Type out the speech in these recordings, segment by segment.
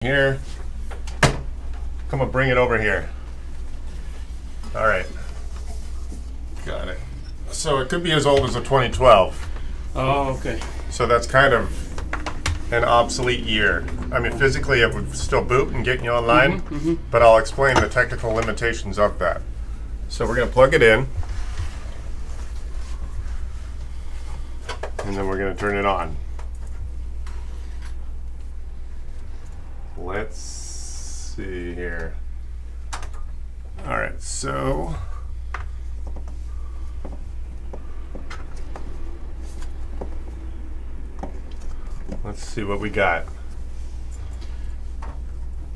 Here. Come on, bring it over here. All right. Got it. So it could be as old as a 2012. Oh, okay. So that's kind of an obsolete year. I mean, physically it would still boot and get you online, but I'll explain the technical limitations of that. So we're going to plug it in, and then we're going to turn it on. Let's see here. All right, so let's see what we got.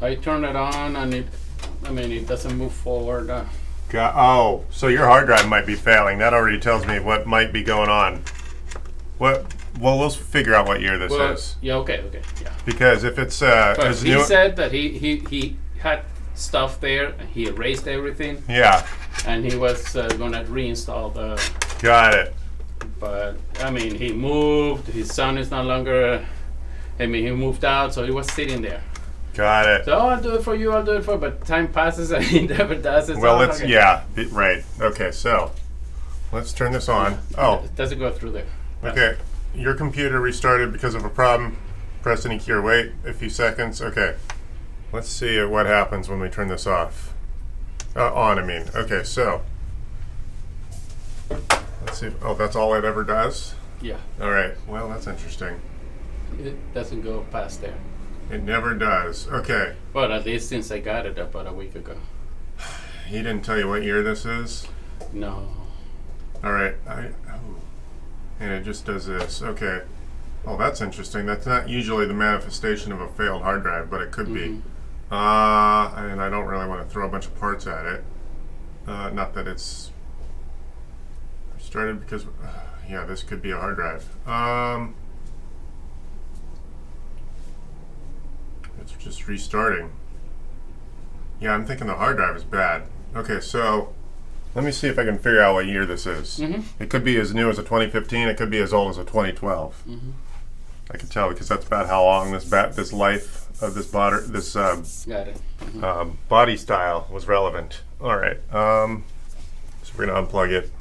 I turn it on and it doesn't move forward. Oh, so your hard drive might be failing. That already tells me what might be going on. Well, we'll figure out what year this is. Yeah, okay, yeah. Because if it's But as he new, said that he had stuff there and he erased everything yeah, and he was gonna reinstall the. got it. But I mean, he moved. His son is no longer. He moved out, so he was sitting there. Got it. So I'll do it for you. I'll do it for. But time passes and he never does it. Well, so, let's okay. right. Okay, so let's turn this on. Oh, It doesn't go through there. okay. Your computer restarted because of a problem. Press any key or wait a few seconds. Okay. Let's see what happens when we turn this off. On, I mean. Okay, so let's see. Oh, that's all it ever does? Yeah, All right. Well, that's interesting. it doesn't go past there. It never does. Okay. Well, at least since I got it about a week ago. He didn't tell you what year this is? No. All right. And it just does this. Okay. Oh, that's interesting. That's not usually the manifestation of a failed hard drive, but it could be. And I don't really want to throw a bunch of parts at it. Not that it's started because, yeah, this could be a hard drive. It's just restarting. Yeah, I'm thinking the hard drive is bad. Okay, so let me see if I can figure out what year this is. It could be as new as a 2015. It could be as old as a 2012. I can tell because that's about how long this life of this Got it. body style was relevant. All right, so we're gonna unplug it.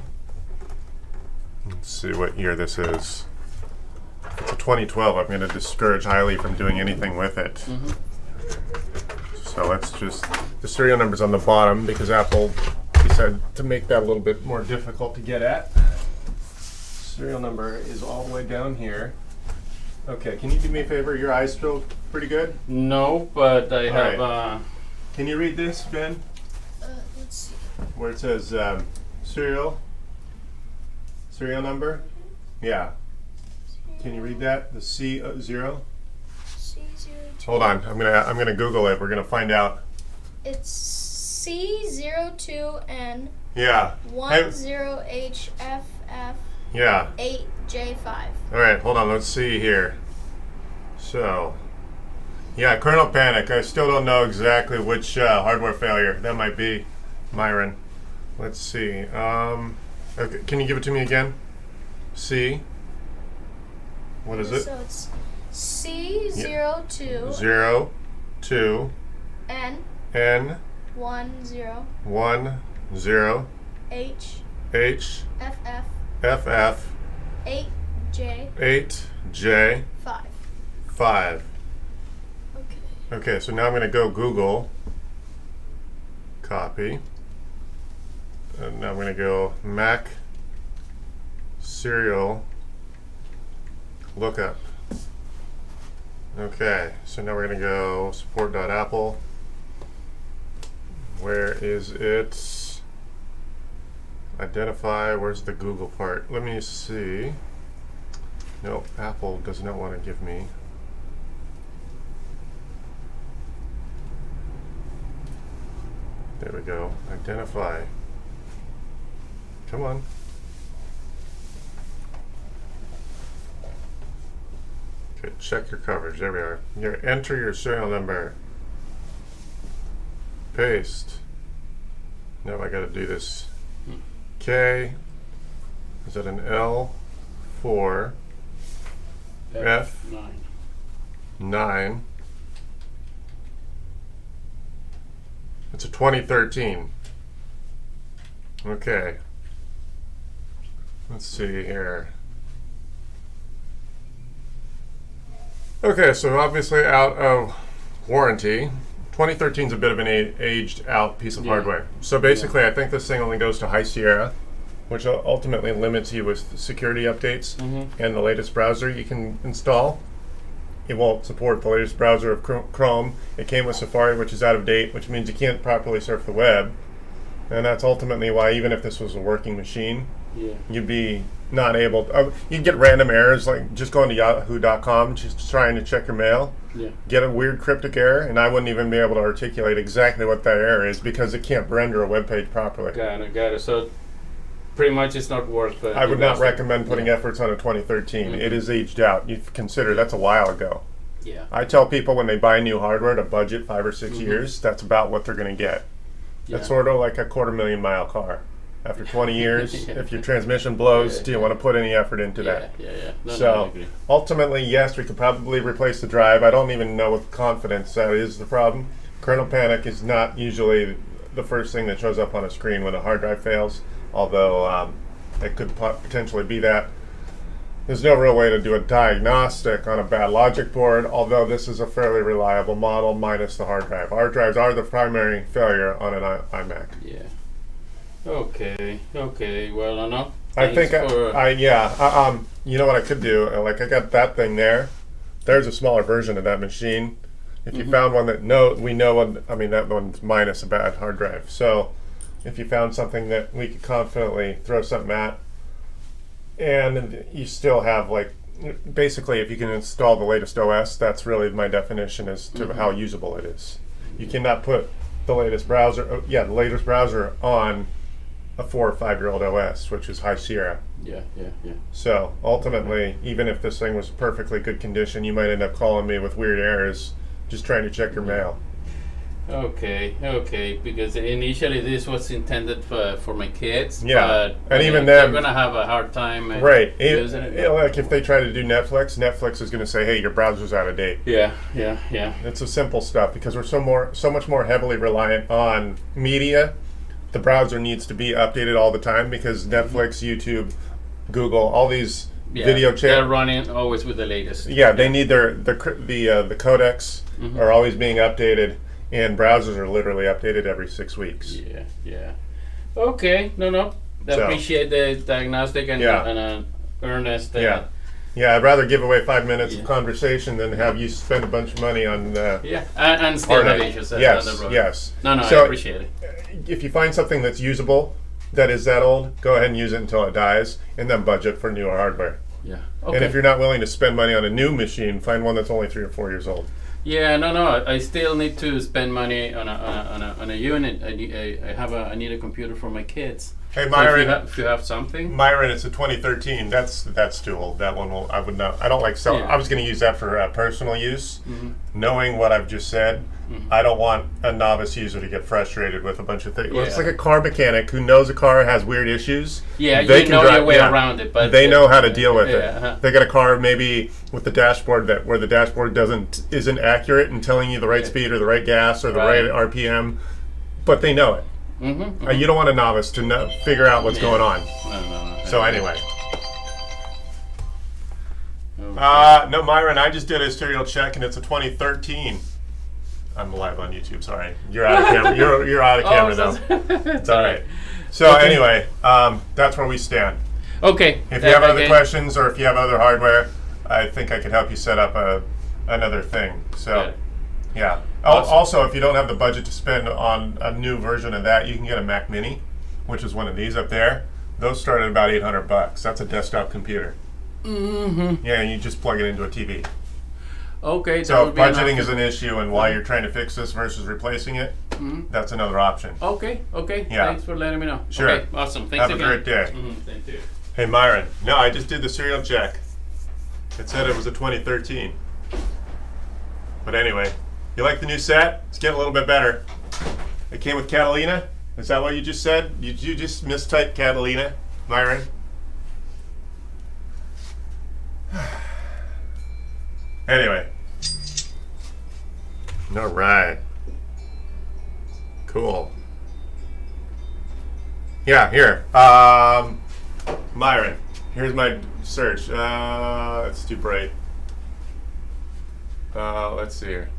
Let's see what year this is. If it's a 2012, I'm gonna discourage highly from doing anything with it. So let's just, the serial number's on the bottom because Apple decided to make that a little bit more difficult to get at. Serial number is all the way down here. Okay, can you do me a favor? Your eyes still pretty good? No, but I All have. right. Can you read this, Ben? Let's see. Where it says serial number? Yeah. Can you read that? The C0? C02. Hold on. I'm gonna Google it. We're gonna find out. It's C02N Yeah. 10HFF Yeah. 8J5. All right. Hold on. Let's see here. So, yeah, kernel panic. I still don't know exactly which hardware failure that might be, Myron. Let's see. Okay. Can you give it to me again? C. What is it? So it's C02 0, 2, N N, 10 10, H H, FF FF, 8J 8J, 5. 5. Okay. Okay, so now I'm going to go Google, copy, and now I'm going to go Mac serial lookup. Okay, so now we're going to go support.apple. Where is it? Identify, where's the Google part? Let me see. Nope, Apple does not want to give me. There we go. Identify. Come on. Okay, check your coverage. There we are. Enter your serial number. Paste. Now I gotta do this. K. Is that an L? 4. F. 9. 9. It's a 2013. Okay. Let's see here. Okay, so obviously out of warranty. 2013 is a bit of an aged out piece of hardware. So basically, I think this thing only goes to High Sierra, which ultimately limits you with security updates and the latest browser you can install. It won't support the latest browser of Chrome. It came with Safari, which is out of date, which means you can't properly surf the web. And that's ultimately why, even if this was a working machine, you'd be not able to, you'd get random errors, like just going to yahoo.com, just trying to check your mail, get a weird cryptic error, and I wouldn't even be able to articulate exactly what that error is because it can't render a web page properly. Got it. So pretty much it's not worth it. I would not recommend putting efforts on a 2013. It is aged out. You consider that's a while ago. Yeah. I tell people when they buy new hardware to budget 5 or 6 years. That's about what they're going to get. It's sort of like a 250,000-mile car. After 20 years, if your transmission blows, do you want to put any effort into that? Yeah. So I agree. ultimately, yes, we could probably replace the drive. I don't even know with confidence that is the problem. Kernel panic is not usually the first thing that shows up on a screen when a hard drive fails, although it could potentially be that. There's no real way to do a diagnostic on a bad logic board, although this is a fairly reliable model minus the hard drive. Hard drives are the primary failure on an iMac. Yeah. Okay. Well, enough. I think you know what I could do? Like, I got that thing there. There's a smaller version of that machine. If you found one that that one's minus a bad hard drive. So if you found something that we could confidently throw something at, and you still have, like, basically if you can install the latest OS, that's really my definition as to how usable it is. You cannot put the latest browser on a 4 or 5-year-old OS, which is High Sierra. Yeah. So ultimately, even if this thing was perfectly good condition, you might end up calling me with weird errors just trying to check your mail. Okay, because initially this was intended for my kids. Yeah, but and even they're then, gonna have a hard time. Right. Using it. Like if they try to do Netflix is going to say, "Hey, your browser's out of date." Yeah. It's a simple stuff because we're so much more heavily reliant on media. The browser needs to be updated all the time because Netflix, YouTube, Google, all these video channels. They're running always with the latest. Yeah, they need the codecs are always being updated, and browsers are literally updated every 6 weeks. Yeah. Okay. No. I appreciate the diagnostic and earnest. Yeah, I'd rather give away 5 minutes of conversation than have you spend a bunch of money on. And still have issues down the road. Yes. No, So, I appreciate it. If you find something that's usable, that is that old, go ahead and use it until it dies, and then budget for newer hardware. Yeah. And if you're not willing to spend money on a new machine, find one that's only 3 or 4 years old. Yeah, no. I still need to spend money on a unit. I need a computer for my kids. Hey, Myron. So if you have something. Myron, it's a 2013. That's too old. That one I would not. I don't like selling. Yeah. I was going to use that for personal use. Knowing what I've just said, I don't want a novice user to get frustrated with a bunch of things. Well, it's like a car mechanic who knows a car has weird issues. Yeah, they you know your way around it, but they know how to deal with it. They got a car maybe with the dashboard where the dashboard isn't accurate in telling you the right speed or the right gas or the right RPM, but they know it. You don't want a novice to figure out what's going on. No. So anyway. No, Myron, I just did a serial check and it's a 2013. I'm live on YouTube. Sorry, you're out of camera. You're out of camera though. It's all right. So anyway, that's where we stand. Okay. If you have other questions or if you have other hardware, I think I could help you set up another thing. So yeah. Awesome. Also, if you don't have the budget to spend on a new version of that, you can get a Mac Mini, which is one of these up there. Those start at about $800. That's a desktop computer. Yeah, and you just plug it into a TV. Okay. So budgeting is an issue, and while you're trying to fix this versus replacing it, that's another option. Okay. Yeah. Thanks for letting me know. Sure. Okay, awesome. Thanks Have again. a great day. Thank you. Hey, Myron. No, I just did the serial check. It said it was a 2013. But anyway, you like the new set? It's getting a little bit better. It came with Catalina. Is that what you just said? You just mistyped Catalina, Myron? Anyway. All right. Cool. Yeah, here. Myron, here's my search. It's too bright. Let's see here.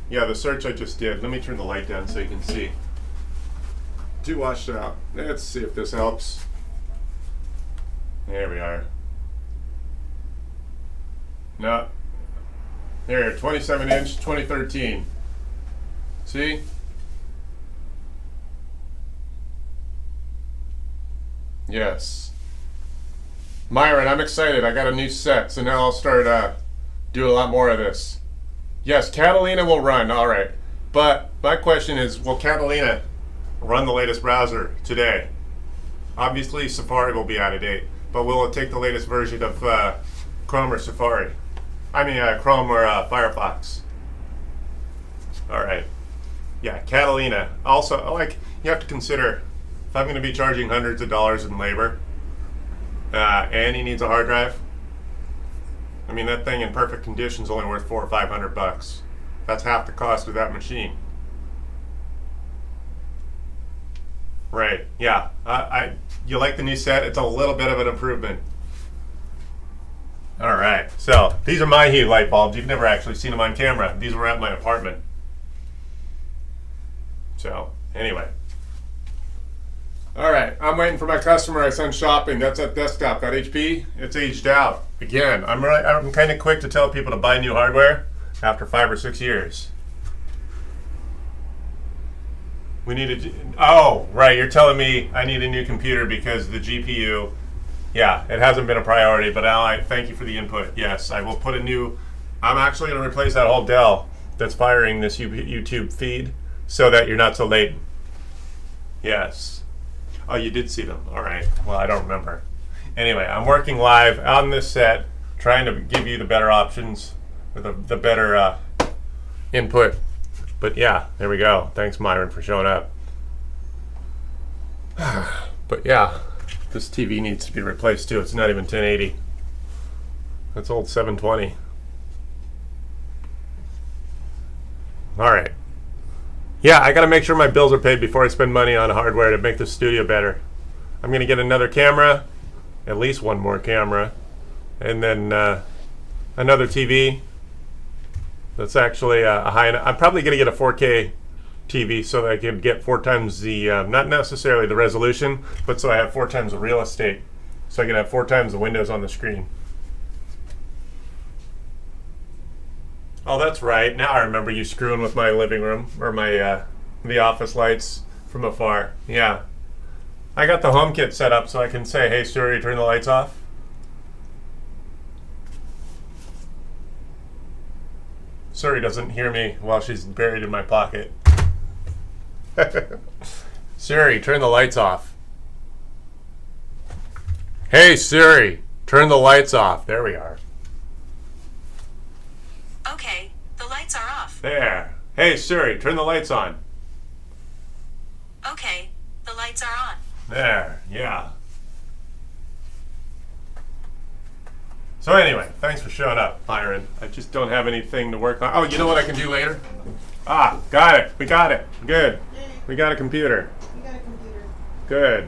Yeah, the search I just did. Let me turn the light down so you can see. Too washed out. Let's see if this helps. There we are. No. There, 27 inch, 2013. See? Yes. Myron, I'm excited. I got a new set, so now I'll start do a lot more of this. Yes, Catalina will run, all right. But my question is, will Catalina run the latest browser today? Obviously, Safari will be out of date, but will it take the latest version of Chrome or Safari? I mean, Chrome or Firefox. All right. Yeah, Catalina. Also, like, you have to consider, if I'm going to be charging hundreds of dollars in labor, and he needs a hard drive, I mean, that thing in perfect condition is only worth $400 or $500. That's half the cost of that machine. Right. Yeah. You like the new set? It's a little bit of an improvement. All right. So these are my Hue light bulbs. You've never actually seen them on camera. These were at my apartment. So anyway. All right. I'm waiting for my customer. I sent shopping. That's at desktop. That HP, it's aged out. Again, I'm kind of quick to tell people to buy new hardware after 5 or 6 years. We need a. Oh, right. You're telling me I need a new computer because the GPU. Yeah, it hasn't been a priority, but I thank you for the input. Yes, I will put a new. I'm actually going to replace that whole Dell that's firing this YouTube feed so that you're not so late. Yes. Oh, you did see them. All right. Well, I don't remember. Anyway, I'm working live on this set, trying to give you the better options, or the better input. But yeah, there we go. Thanks, Myron, for showing up. But yeah, this TV needs to be replaced too. It's not even 1080. That's old 720. All right. Yeah, I got to make sure my bills are paid before I spend money on hardware to make the studio better. I'm going to get another camera, at least one more camera, and then another TV. That's actually a high enough. I'm probably going to get a 4K TV so that I can get 4 times the, not necessarily the resolution, but so I have 4 times the real estate. So I can have 4 times the windows on the screen. Oh, that's right. Now I remember you screwing with my living room, or my the office lights from afar. Yeah. I got the HomeKit set up so I can say, hey Siri, turn the lights off. Siri doesn't hear me while she's buried in my pocket. Siri, turn the lights off. Hey Siri, turn the lights off. There we are. Okay, the lights are off. There. Hey Siri, turn the lights on. Okay, the lights are on. There, yeah. So anyway, thanks for showing up, Myron. I just don't have anything to work on. Oh, you know what I can do later? Ah, got it. We got it. Good. We got a computer. We got a computer. Good.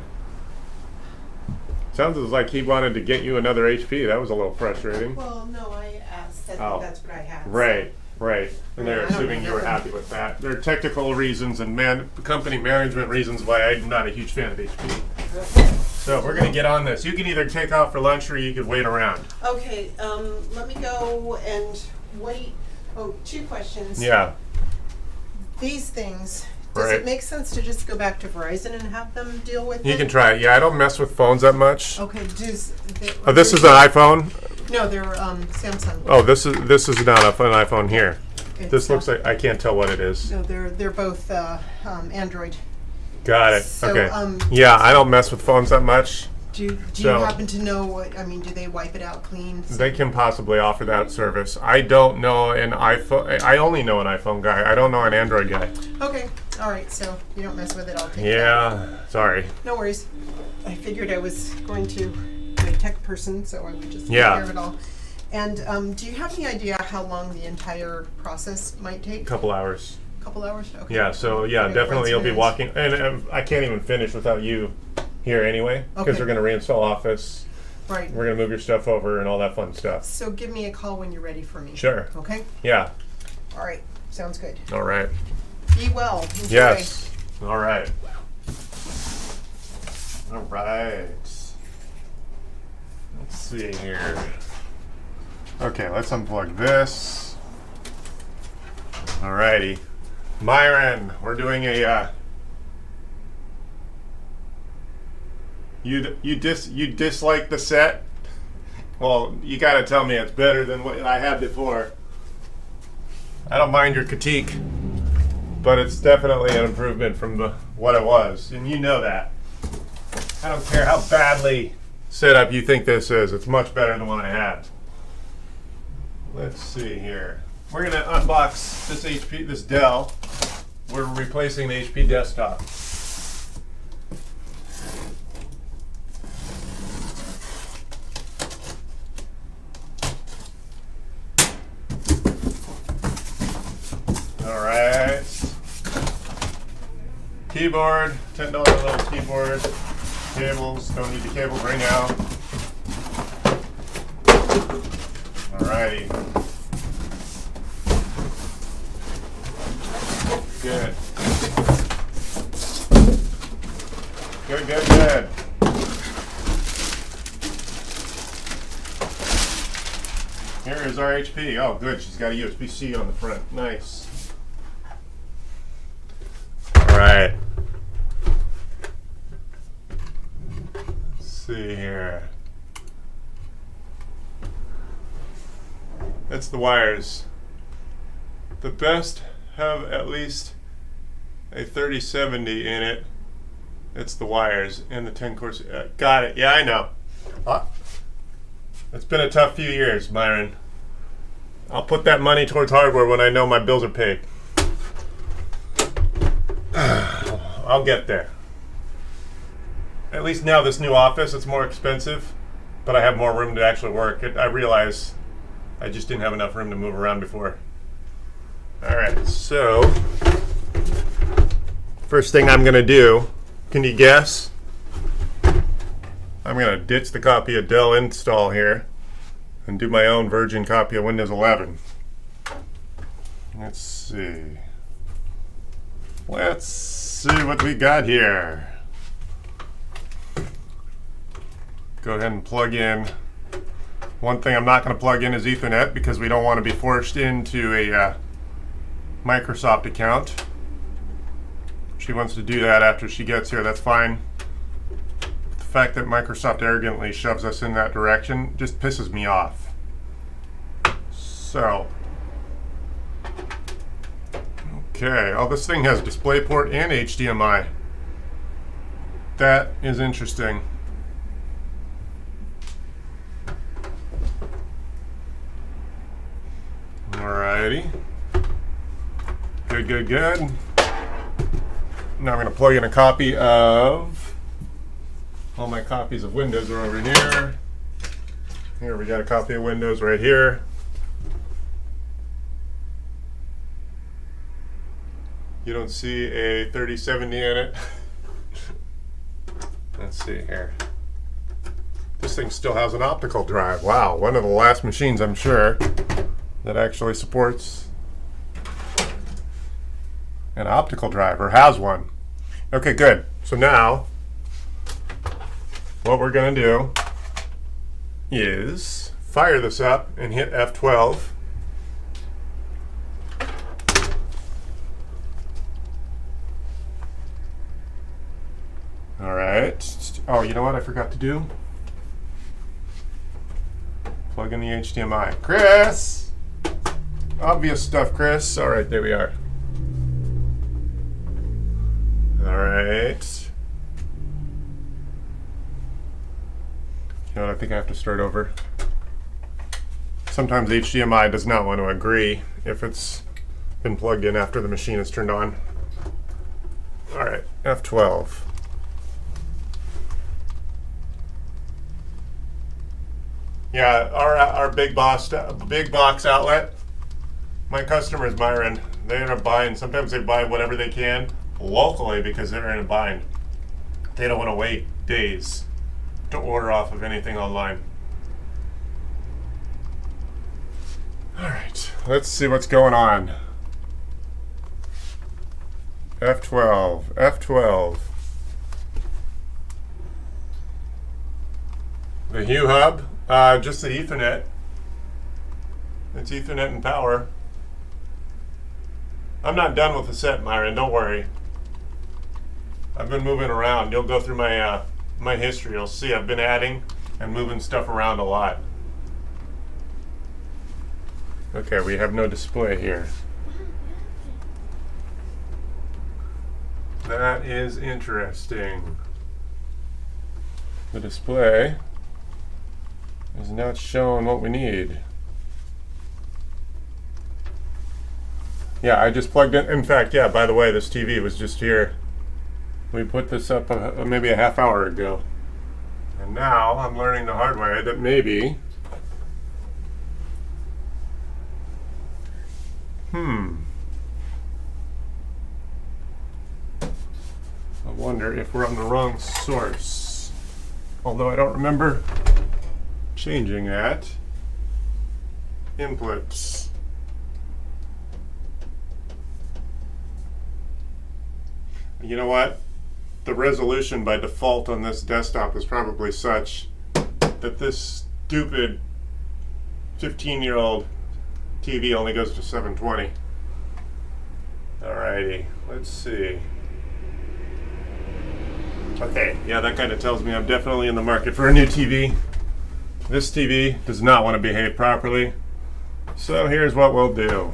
Sounds like he wanted to get you another HP. That was a little frustrating. Well, no, I said Oh. that's what I had. Right, right. And they're I don't assuming you were know. happy with that. There are technical reasons and company management reasons why I'm not a huge fan of HP. So we're going to get on this. You can either take off for lunch or you could wait around. Okay, let me go and wait. Oh, 2 questions. Yeah. These things, does Right. it make sense to just go back to Verizon and have them deal with You it? can try it. Yeah, I don't mess with phones that much. Okay, does... Oh, this is an iPhone? No, they're Samsung. Oh, this is not an iPhone here. It's, This looks like, I can't tell what it is. No, they're both Android. Got it. So, Okay. Yeah, I don't mess with phones that much. Do you So- happen to know what, I mean, do they wipe it out clean? They can possibly offer that service. I don't know an iPhone. I only know an iPhone guy. I don't know an Android guy. Okay, all right, so you don't mess with it, I'll take it out. Yeah, sorry. No worries. I figured I was going to be a tech person, so I would just take Yeah. care of it all. And do you have any idea how long the entire process might take? A couple hours. Couple hours? Okay. Yeah, so yeah, Okay, definitely you'll be once walking, and I can't even finish without you here anyway, because Okay. we're going to reinstall Office. Right. We're going to move your stuff over and all that fun stuff. So give me a call when you're ready for me. Sure. Okay? Yeah. All right. Sounds good. All right. Be well. Enjoy. Yes. All right. All right. Let's see here. Okay, let's unplug this. All righty. Myron, we're doing a you dislike the set? Well, you got to tell me it's better than what I had before. I don't mind your critique, but it's definitely an improvement from what it was, and you know that. I don't care how badly set up you think this is. It's much better than what I had. Let's see here. We're gonna unbox this Dell. We're replacing the HP desktop. All right. Keyboard, $10 little keyboard. Cables, don't need the cables right now. Alrighty. Good. Good. Here is our HP. Oh, good. She's got a USB-C on the front. Nice. All right. Let's see here. That's the wires. The best have at least a 3070 in it. It's the wires and the 10 course. Got it. Yeah, I know. It's been a tough few years, Myron. I'll put that money towards hardware when I know my bills are paid. I'll get there. At least now this new office, it's more expensive, but I have more room to actually work. I realize I just didn't have enough room to move around before. All right, so first thing I'm gonna do, can you guess? I'm gonna ditch the copy of Dell install here and do my own virgin copy of Windows 11. Let's see. Let's see what we got here. Go ahead and plug in. One thing I'm not going to plug in is Ethernet because we don't want to be forced into a Microsoft account. She wants to do that after she gets here, that's fine. The fact that Microsoft arrogantly shoves us in that direction just pisses me off. So, okay, oh, this thing has DisplayPort and HDMI. That is interesting. Alrighty. Good. Now I'm going to plug in a copy of, all my copies of Windows are over here. Here we got a copy of Windows right here. You don't see a 3070 in it. Let's see here. This thing still has an optical drive. Wow, one of the last machines, I'm sure, that actually supports an optical drive, or has one. Okay, good. So now, what we're going to do is fire this up and hit F12. All right. Oh, you know what I forgot to do? Plug in the HDMI. Chris! Obvious stuff, Chris. All right, there we are. All right. You know what, I think I have to start over. Sometimes HDMI does not want to agree if it's been plugged in after the machine is turned on. All right, F12. Yeah, our big box outlet My customers, Myron, they end up buying, sometimes they buy whatever they can locally because they're in a bind. They don't want to wait days to order off of anything online. All right, let's see what's going on. F12, F12. The Hue hub, just the Ethernet. It's Ethernet and power. I'm not done with the set, Myron, don't worry. I've been moving around. You'll go through my my history. You'll see I've been adding and moving stuff around a lot. Okay, we have no display here. That is interesting. The display is not showing what we need. Yeah, I just plugged in. In fact, yeah, by the way, this TV was just here. We put this up maybe a half hour ago. And now I'm learning the hard way that maybe... I wonder if we're on the wrong source. Although I don't remember changing that. Inputs. You know what? The resolution by default on this desktop is probably such that this stupid 15-year-old TV only goes to 720. Alrighty, let's see. Okay, yeah, that kind of tells me I'm definitely in the market for a new TV. This TV does not want to behave properly. So here's what we'll do.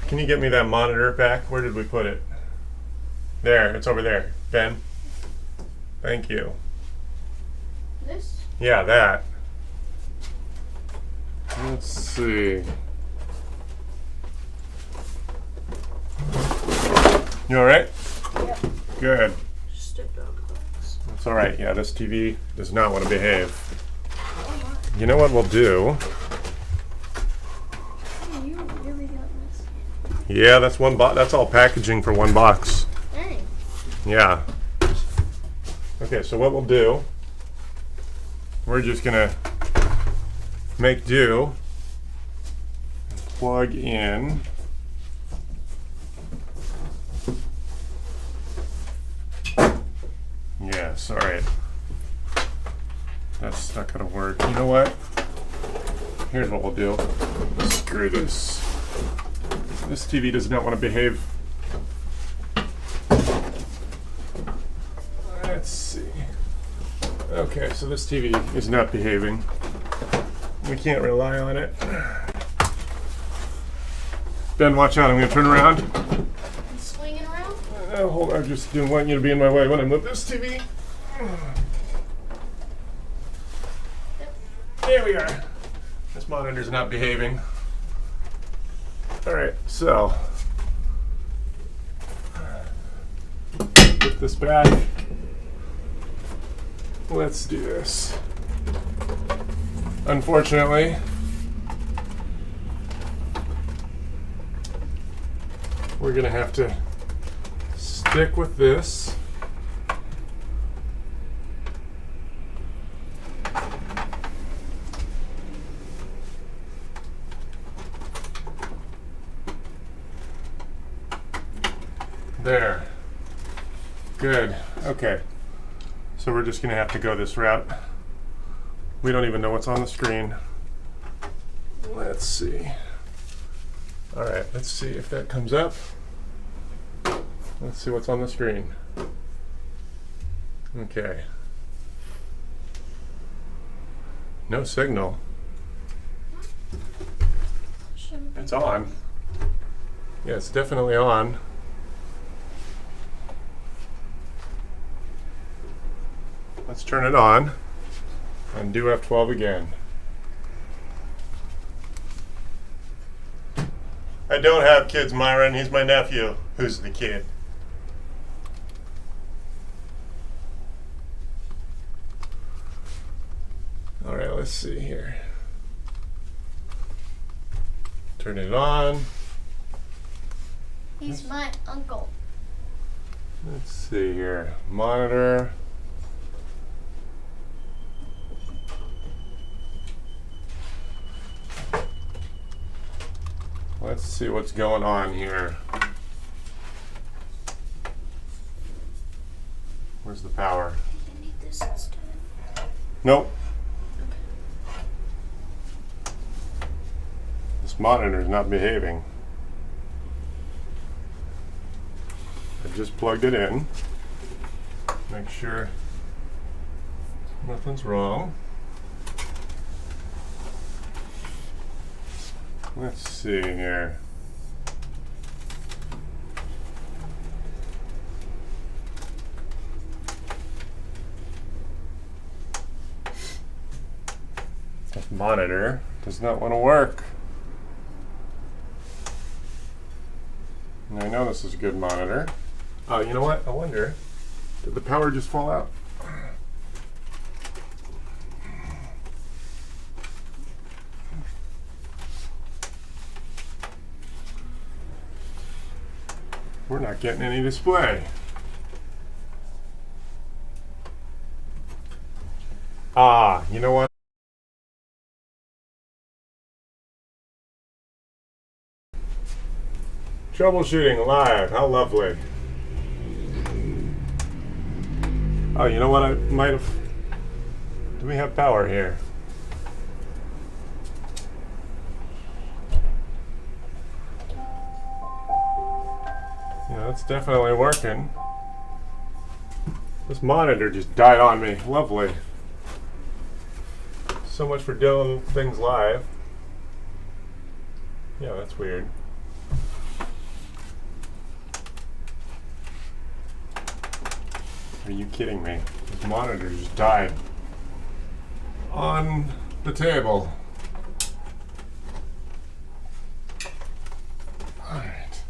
Can you get me that monitor back? Where did we put it? There, it's over there. Ben? Thank you. This? Yeah, that. Let's see. You alright? Yep. Good. Just a dog box. That's alright. Yeah, this TV does not want to behave. Oh my. You know what we'll do? Oh, you really got this. Yeah, that's one box. That's all packaging for one box. Dang. Yeah. Okay, so what we'll do, we're just gonna make do and plug in yes, alright. That's not gonna work. You know what? Here's what we'll do. Screw this. This TV does not want to behave. Let's see. Okay, so this TV is not behaving. We can't rely on it. Ben, watch out. I'm going to turn around. It's swinging around? Hold on. I just didn't want you to be in my way when I move this TV. There we are. This monitor's not behaving. All right, so put this back. Let's do this. Unfortunately, we're gonna have to stick with this. There. Good. Okay. So we're just going to have to go this route. We don't even know what's on the screen. Let's see. All right, let's see if that comes up. Let's see what's on the screen. Okay. No signal. It's on. Yeah, it's definitely on. Let's turn it on and do F12 again. I don't have kids, Myron. He's my nephew. Who's the kid? All right, let's see here. Turn it on. He's my uncle. Let's see here. Monitor. Let's see what's going on here. Where's the power? You need this instead. Nope. This monitor's not behaving. I just plugged it in. Make sure nothing's wrong. Let's see here. This monitor does not want to work. And I know this is a good monitor. Oh, you know what? I wonder, did the power just fall out? We're not getting any display. Ah, you know what? Troubleshooting live, how lovely. Oh, you know what? I might have. Do we have power here? Yeah, that's definitely working. This monitor just died on me. Lovely. So much for doing things live. Yeah, that's weird. Are you kidding me? This monitor just died on the table. Alright.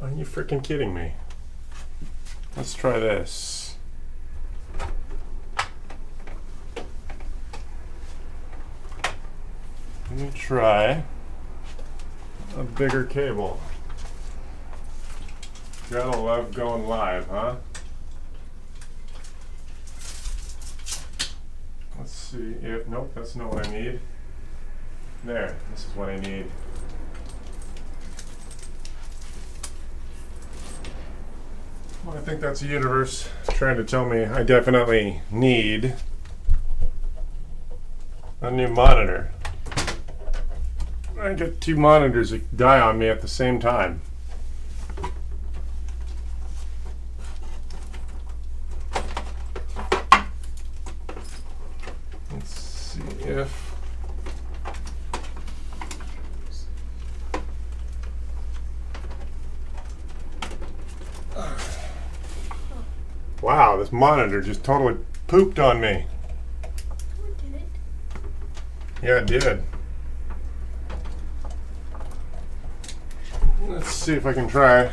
Are you freaking kidding me? Let's try this. Let me try a bigger cable. Gotta love going live, huh? Let's see if, nope, that's not what I need. There, this is what I need. Well, I think that's the universe trying to tell me I definitely need a new monitor. I got two monitors that die on me at the same time. Let's see if wow, this monitor just totally pooped on me. Oh, did it? Yeah, it did. Let's see if I can try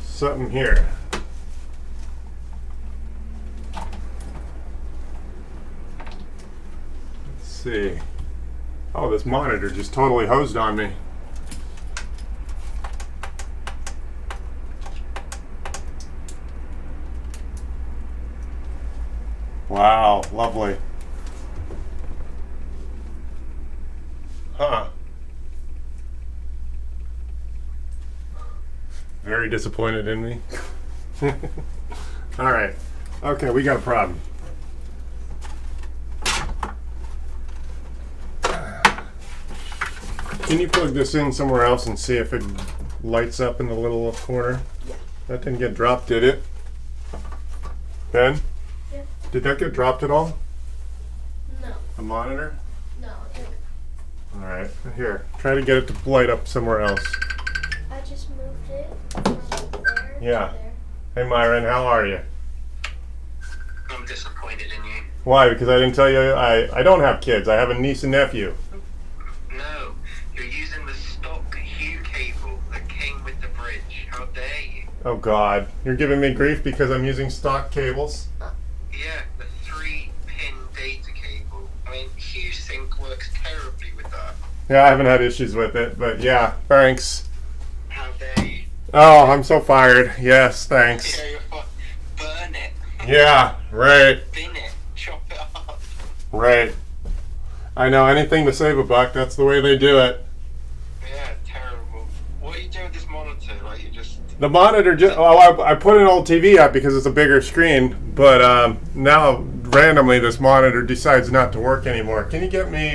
something here. Let's see. Oh, this monitor just totally hosed on me. Wow, lovely. Huh. Very disappointed in me. All right. Okay, we got a problem. Can you plug this in somewhere else and see if it lights up in the little corner? Yeah. That didn't get dropped, did it? Ben? Yeah. Did that get dropped at all? No. A monitor? No, it didn't. All right. Here, try to get it to light up somewhere else. I just moved it from there Yeah. to there. Hey, Myron, how are you? I'm disappointed in you. Why? Because I didn't tell you I don't have kids. I have a niece and nephew. No, you're using the stock Hue cable that came with the bridge. How dare you? Oh God, you're giving me grief because I'm using stock cables. Yeah, the 3-pin data cable. I mean, HueSync works terribly with that. Yeah, I haven't had issues with it, but yeah, thanks. How dare you? Oh, I'm so fired. Yes, thanks. Yeah, you're burn it, Yeah, right, bin it, chop it up. right. I know, anything to save a buck, that's the way they do it. Yeah, terrible. What are you doing with this monitor? Like, you just... The monitor, I put an old TV up because it's a bigger screen, but now randomly this monitor decides not to work anymore. Can you get me